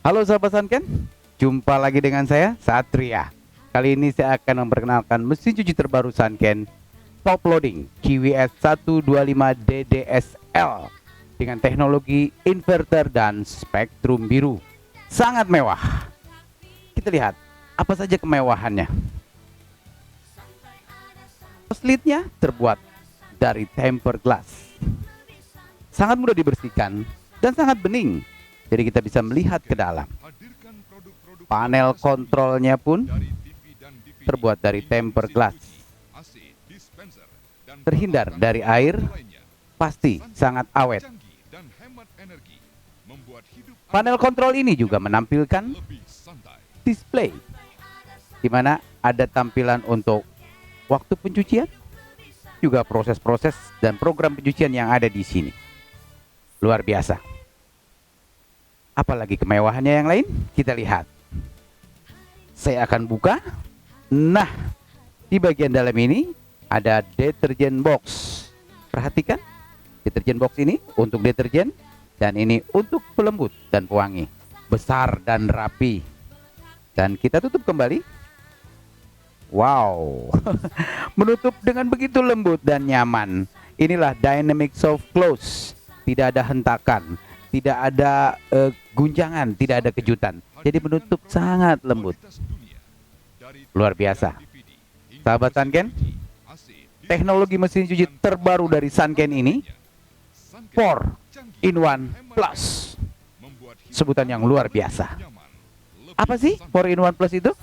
Halo sahabat Sunken, jumpa lagi dengan saya Satria. Kali ini saya akan memperkenalkan mesin cuci terbaru Sunken, Top Loading QWS 125 DDSL dengan teknologi inverter dan spektrum biru. Sangat mewah. Kita lihat apa saja kemewahannya. Slitnya terbuat dari tempered glass. Sangat mudah dibersihkan dan sangat bening. Jadi kita bisa melihat ke dalam. Panel kontrolnya pun terbuat dari tempered glass. Terhindar dari air, pasti sangat awet. Panel kontrol ini juga menampilkan display, di mana ada tampilan untuk waktu pencucian, juga proses-proses dan program pencucian yang ada di sini. Luar biasa. Apalagi kemewahannya yang lain, kita lihat. Saya akan buka. Nah, di bagian dalam ini ada deterjen box. Perhatikan, deterjen box ini untuk deterjen dan ini untuk pelembut dan pewangi. Besar dan rapi. Dan kita tutup kembali. Wow, menutup dengan begitu lembut dan nyaman. Inilah dynamic soft close. Tidak ada hentakan, tidak ada guncangan, tidak ada kejutan. Jadi menutup sangat lembut. Luar biasa. Sahabat Sunken, teknologi mesin cuci terbaru dari Sunken ini 4-in-1 Plus. Sebutan yang luar biasa. Apa sih 4-in-1 Plus itu?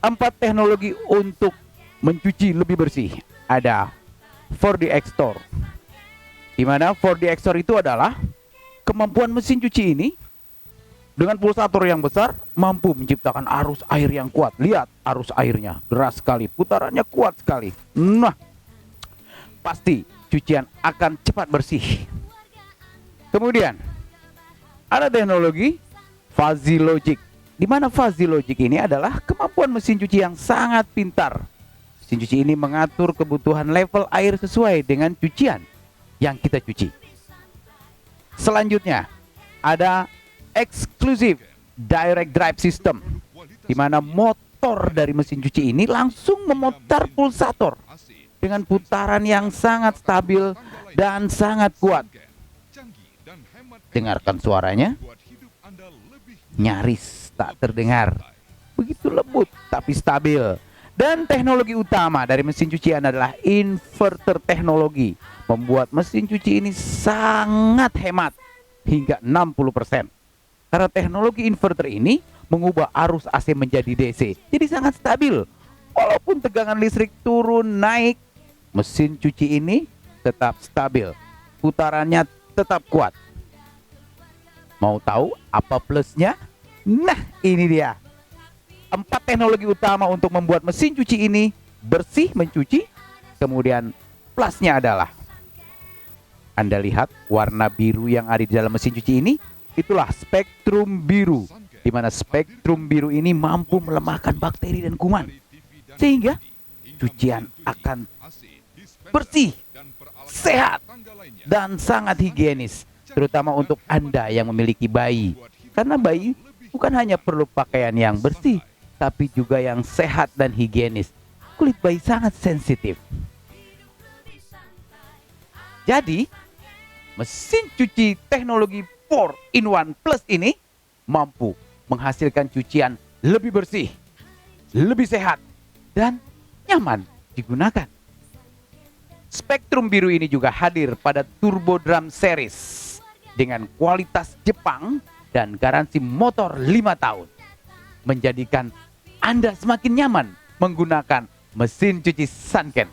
4 teknologi untuk mencuci lebih bersih. Ada 4D Extor, di mana 4D Extor itu adalah kemampuan mesin cuci ini dengan pulsator yang besar mampu menciptakan arus air yang kuat. Lihat arus airnya deras sekali, putarannya kuat sekali. Nah, pasti cucian akan cepat bersih. Kemudian ada teknologi Fuzzy Logic, di mana Fuzzy Logic ini adalah kemampuan mesin cuci yang sangat pintar. Mesin cuci ini mengatur kebutuhan level air sesuai dengan cucian yang kita cuci. Selanjutnya ada Exclusive Direct Drive System, di mana motor dari mesin cuci ini langsung memutar pulsator dengan putaran yang sangat stabil dan sangat kuat. Dengarkan suaranya, nyaris tak terdengar, begitu lembut tapi stabil. Dan teknologi utama dari mesin cucian adalah inverter teknologi, membuat mesin cuci ini sangat hemat hingga 60%. Karena teknologi inverter ini mengubah arus AC menjadi DC, jadi sangat stabil. Walaupun tegangan listrik turun naik, mesin cuci ini tetap stabil, putarannya tetap kuat. Mau tahu apa plusnya? Nah, ini dia 4 teknologi utama untuk membuat mesin cuci ini bersih mencuci. Kemudian plusnya adalah, Anda lihat warna biru yang ada di dalam mesin cuci ini, itulah spektrum biru, di mana spektrum biru ini mampu melemahkan bakteri dan kuman, sehingga cucian akan bersih, sehat, dan sangat higienis, terutama untuk Anda yang memiliki bayi. Karena bayi bukan hanya perlu pakaian yang bersih, tapi juga yang sehat dan higienis. Kulit bayi sangat sensitif. Jadi, mesin cuci teknologi 4-in-1 Plus ini mampu menghasilkan cucian lebih bersih, lebih sehat, dan nyaman digunakan. Spektrum biru ini juga hadir pada Turbo Drum Series dengan kualitas Jepang dan garansi motor 5 tahun, menjadikan Anda semakin nyaman menggunakan mesin cuci Sunken.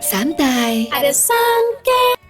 Santai, ada Sunken.